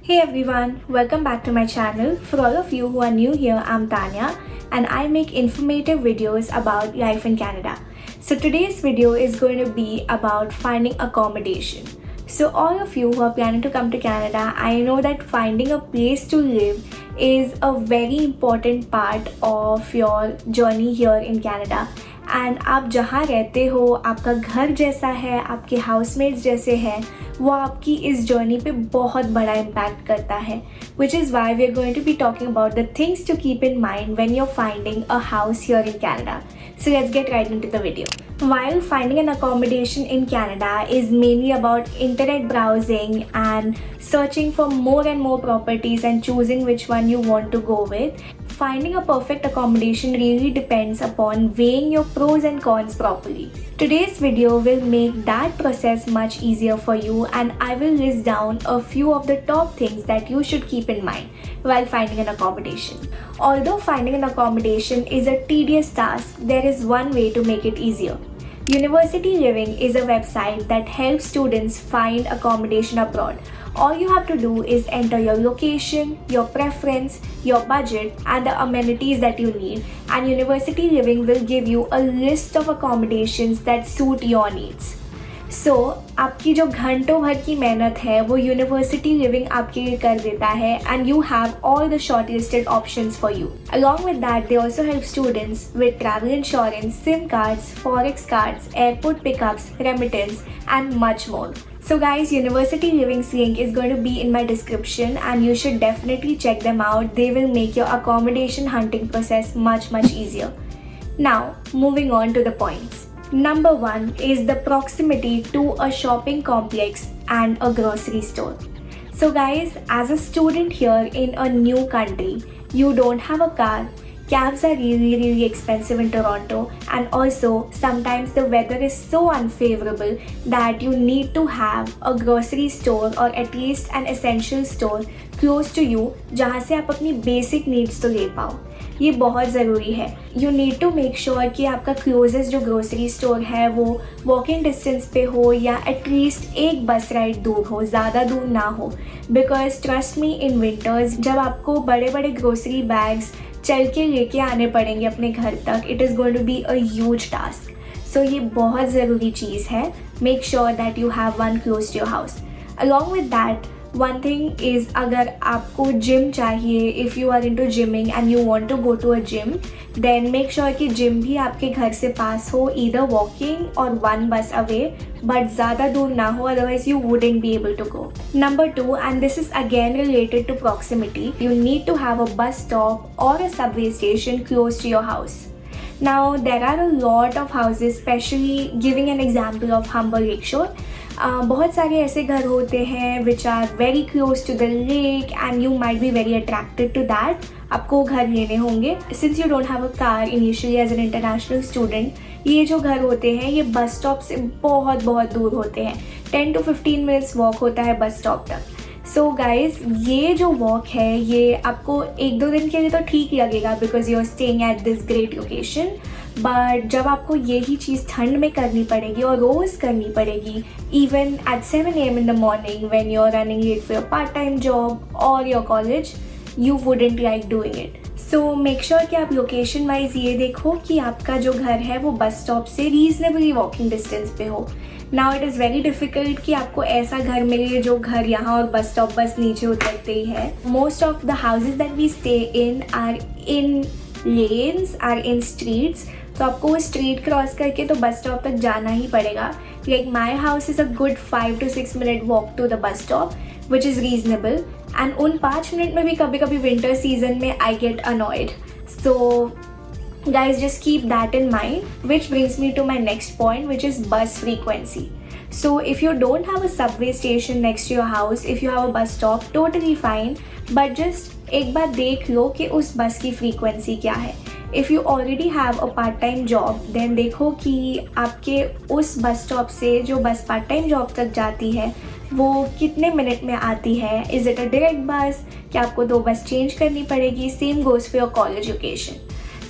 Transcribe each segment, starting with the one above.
Hey everyone, welcome back to my channel. For all of you who are new here, I'm Tanya and I make informative videos about life in Canada. So today's video is going to be about finding accommodation. So all of you who are planning to come to Canada, I know that finding a place to live is a very important part of your journey here in Canada. And आप जहाँ रहते हो आपका घर जैसा है, आपके housemates जैसे हैं, वो आपकी इस जर्नी पे बहुत बड़ा इम्पैक्ट करता है, which is why we are going to be talking about the things to keep in mind when you're finding a house here in Canada. So let's get right into the video. While finding an accommodation in Canada is mainly about internet browsing and searching for more and more properties and choosing which one you want to go with, finding a perfect accommodation really depends upon weighing your pros and cons properly. Today's video will make that process much easier for you, and I will list down a few of the top things that you should keep in mind while finding an accommodation. Although finding an accommodation is a tedious task, there is one way to make it easier. University Living is a website that helps students find accommodation abroad. All you have to do is enter your location, your preference, your budget, and the amenities that you need, and University Living will give you a list of accommodations that suit your needs. So, आपकी जो घंटों भर की मेहनत है वो university living आपके लिए कर देता है, and you have all the shortlisted options for you. Along with that, they also help students with travel insurance, SIM cards, forex cards, airport pickups, remittance, and much more. So guys, University Living's link is going to be in my description and you should definitely check them out. They will make your accommodation hunting process much easier. Now, moving on to the points. Number 1 is the proximity to a shopping complex and a grocery store. So guys, as a student here in a new country, you don't have a car. Cabs are really expensive in Toronto, and also sometimes the weather is so unfavorable that you need to have a grocery store or at least an essential store close to you जहाँ से आप अपनी basic needs तो ले पाओ. ये बहुत ज़रूरी है. You need to make sure कि आपका closest जो grocery store है वो walking distance पे हो या at least एक bus ride दूर हो, ज़्यादा दूर ना हो. Because trust me, in winters जब आपको बड़े grocery bags चल के लेके आने पड़ेंगे अपने घर तक, it is going to be a huge task. So ये बहुत ज़रूरी चीज़ है. Make sure that you have one close to your house. Along with that, one thing is, अगर आपको जिम चाहिए, if you are into gyming and you want to go to a gym, then make sure कि gym भी आपके घर से पास हो, ईदर वॉकिंग और वन बस अवे, बट ज़्यादा दूर ना हो, otherwise you wouldn't be able to go. Number 2, and this is again related to proximity, you need to have a bus stop or a subway station close to your house. Now, there are a lot of houses, especially giving an example of Humber Lakeshore. बहुत सारे ऐसे घर होते हैं which are very close to the lake and you might be very attracted to that. आपको घर लेने होंगे. Since you don't have a car initially as an international student, ये जो घर होते हैं ये बस स्टॉप से बहुत दूर होते हैं. 10 to 15 minutes वॉक होता है बस स्टॉप तक. सो गाइज, ये जो वॉक है ये आपको 1-2 दिन के लिए तो ठीक लगेगा because you are staying at this great location, but जब आपको यही चीज़ ठंड में करनी पड़ेगी और रोज़ करनी पड़ेगी, even at 7 AM in the morning when you're running late for your part-time job or your college, you wouldn't like doing it. So make sure कि आप लोकेशन वाइज ये देखो कि आपका जो घर है वो बस स्टॉप से रीजनेबली वॉकिंग डिस्टेंस पे हो. Now it is very difficult कि आपको ऐसा घर मिले जो घर यहाँ और बस स्टॉप बस नीचे उतरते ही है. Most of the houses that we stay in are in lanes, are in streets, तो आपको वो स्ट्रीट क्रॉस करके तो बस स्टॉप तक जाना ही पड़ेगा. Like my house is a good 5 to 6 minute walk to the bus stop which is reasonable, and उन 5 मिनट में भी कभी विंटर सीजन में I get annoyed. So guys, just keep that in mind, which brings me to my next point, which is bus frequency. So if you don't have a subway station next to your house, if you have a bus stop, totally fine, but just एक बार देख लो कि उस बस की frequency क्या है. If you already have a part-time job, then देखो कि आपके उस बस स्टॉप से जो बस part-time job तक जाती है वो कितने मिनट में आती है. Is it a direct bus? क्या आपको 2 बस चेंज करनी पड़ेगी? Same goes for your college location.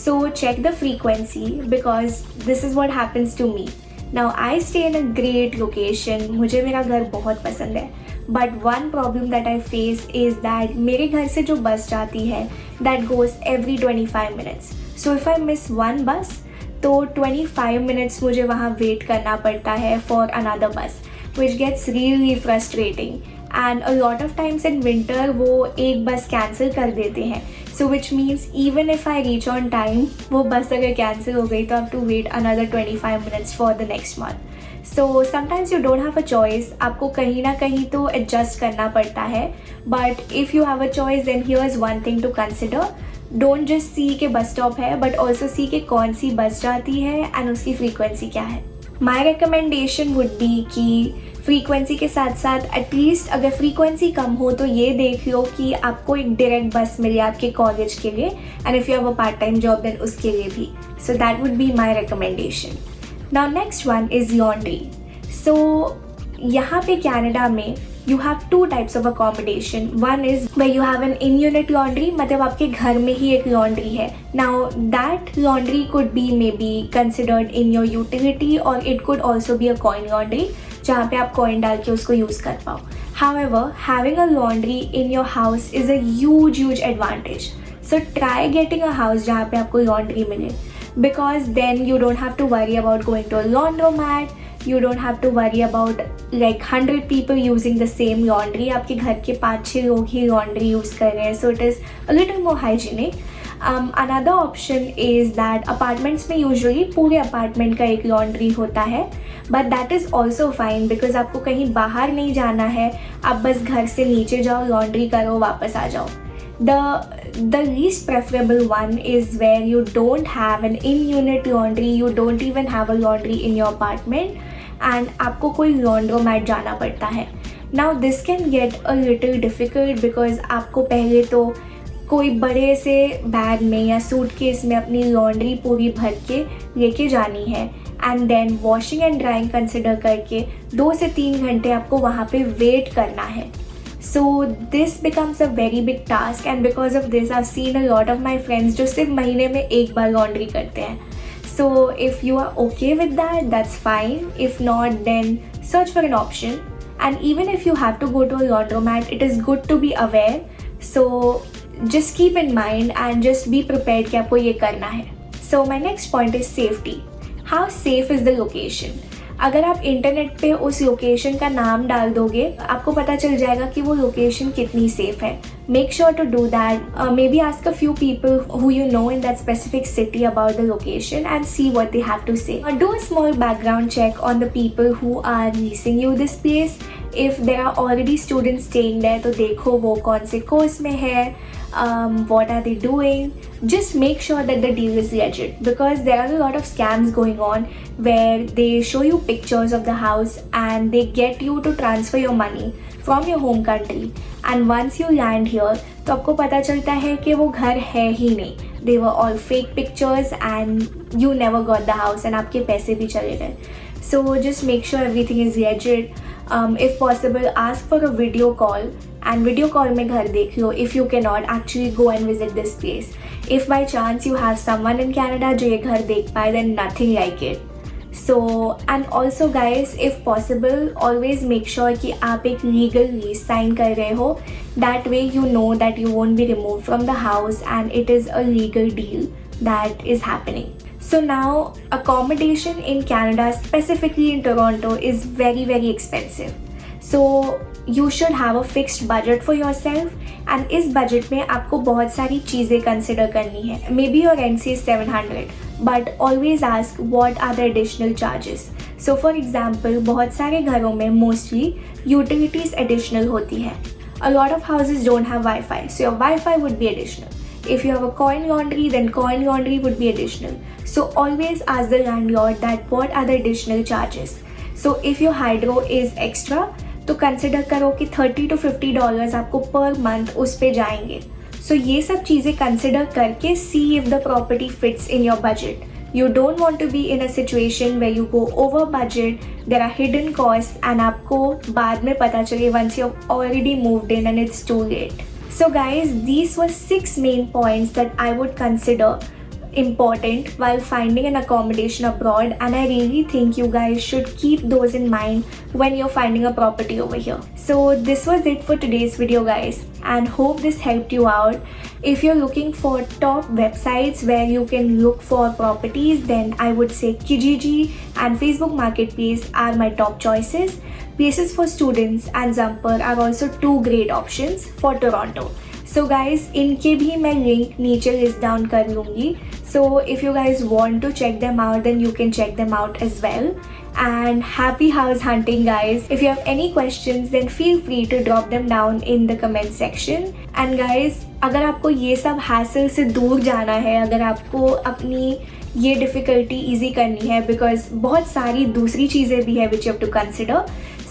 So check the frequency because this is what happens to me. Now I stay in a great location. मुझे मेरा घर बहुत पसंद है, but one problem that I face is that मेरे घर से जो बस जाती है that goes every 25 minutes. So if I miss one बस तो 25 मिनट्स मुझे वहाँ वेट करना पड़ता है for another bus, which gets really frustrating. And a lot of times in winter वो एक बस कैंसिल कर देते हैं. So which means even if I reach on time, वो बस अगर कैंसिल हो गई तो I have to wait another 25 minutes for the next month. So sometimes you don't have a choice, आपको कहीं ना कहीं तो एडजस्ट करना पड़ता है. But if you have a choice then here is one thing to consider. Don't just see के bus stop है, बट ऑल्सो सी के कौन सी बस जाती है एंड उसकी फ्रीक्वेंसी क्या है. माई रिकमेंडेशन वुड बी कि फ्रीक्वेंसी के साथ साथ एटलीस्ट अगर फ्रीक्वेंसी कम हो तो ये देख लो कि आपको एक डायरेक्ट बस मिले आपके कॉलेज के लिए, and if you have a part time job then उसके लिए भी. So that would be my recommendation. Now next one is laundry. So यहाँ पे कनाडा में you have two types of accommodation. One is where you have an in-unit laundry, मतलब आपके घर में ही एक laundry है. Now that laundry could be maybe considered in your utility or it could also be a coin laundry जहाँ पे आप coin डाल के उसको use कर पाओ. However, having a laundry in your house is a huge advantage. So try getting a house जहाँ पे आपको laundry मिले, because then you don't have to worry about going to a laundromat. You don't have to worry about like 100 people using the same laundry. आपके घर के 5-6 लोग ही laundry use कर रहे हैं, so it is a little more hygienic. Another option is that apartments में usually पूरे apartment का एक laundry होता है, but that is also fine because आपको कहीं बाहर नहीं जाना है, आप बस घर से नीचे जाओ, laundry करो, वापस आ जाओ. The least preferable one is where you don't have an in-unit laundry, you don't even have a laundry in your apartment, and आपको कोई laundromat जाना पड़ता है. Now this can get a little difficult because आपको पहले तो कोई बड़े से बैग में या सूटकेस में अपनी laundry पूरी भर के लेके जानी है, and then washing and drying consider करके 2 से 3 घंटे आपको वहाँ पे wait करना है. So this becomes a very big task, and because of this I've seen a lot of my friends जो सिर्फ महीने में एक बार laundry करते हैं. So if you are okay with that, that's fine. If not, then search for an option. And even if you have to go to a laundromat, it is good to be aware. So just keep in mind and just be prepared कि आपको ये करना है. So my next point is safety. How safe is the location? अगर आप internet पे उस location का नाम डाल दोगे आपको पता चल जाएगा कि वो लोकेशन कितनी सेफ है. Make sure to do that. Maybe ask a few people who you know in that specific city about the location and see what they have to say. Do a small background check on the people who are leasing you this place. If there are already students staying there तो देखो वो कौन से course में है, what are they doing. Just make sure that the deal is legit, because there are a lot of scams going on where they show you pictures of the house and they get you to transfer your money from your home country, and once you land here तो आपको पता चलता है कि वो घर है ही नहीं. They were all fake pictures and you never got the house and आपके पैसे भी चले गए. So just make sure everything is legit. If possible, ask for a video call and video call में घर देख लो. If you cannot, actually go and visit this place. If by chance you have someone in Canada जो ये घर देख पाए, then nothing like it. So and also guys, if possible, always make sure कि आप एक legal lease sign कर रहे हो. That way you know that you won't be removed from the house and it is a legal deal that is happening. So now accommodation in Canada, specifically in Toronto, is very expensive. So you should have a fixed budget for yourself, and इस budget में आपको बहुत सारी चीज़ें consider करनी है. Maybe your rent is 700, but always ask what are the additional charges. So for example, बहुत सारे घरों में mostly utilities additional होती है. A lot of houses don't have Wi-Fi, so your Wi-Fi would be additional. If you have a coin laundry, then coin laundry would be additional. So always ask the landlord that what are the additional charges. So if your hydro is extra, तो consider करो कि $30 to $50 आपको per month उस पे जाएंगे. So ये सब चीज़ें consider करके see if the property fits in your budget. You don't want to be in a situation where you go over budget, there are hidden costs and आपको बाद में पता चले once you've already moved in and it's too late. So guys, these were 6 main points that I would consider important while finding an accommodation abroad, and I really think you guys should keep those in mind when you're finding a property over here. So this was it for today's video, guys, and hope this helped you out. If you're looking for top websites where you can look for properties, then I would say Kijiji and Facebook Marketplace are my top choices. Places for Students and Jumper are also two great options for Toronto. So guys, इनके भी मैं link नीचे list down कर लूँगी. So if you guys want to check them out, then you can check them out as well. And happy house hunting, guys. If you have any questions, then feel free to drop them down in the comment section. And guys, अगर आपको ये सब hassle से दूर जाना है, अगर आपको अपनी ये डिफ़िकल्टी ईजी करनी है, बिकॉज बहुत सारी दूसरी चीज़ें भी है which you have to consider,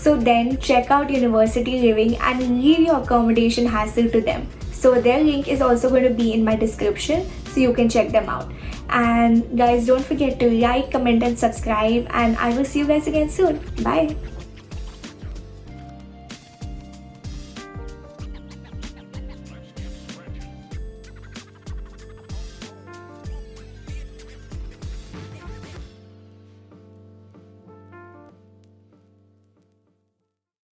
so then check out University Living and leave your accommodation hassle to them. So their link is also going to be in my description, so you can check them out. And guys, don't forget to like, comment and subscribe, and I will see you guys again soon. Bye.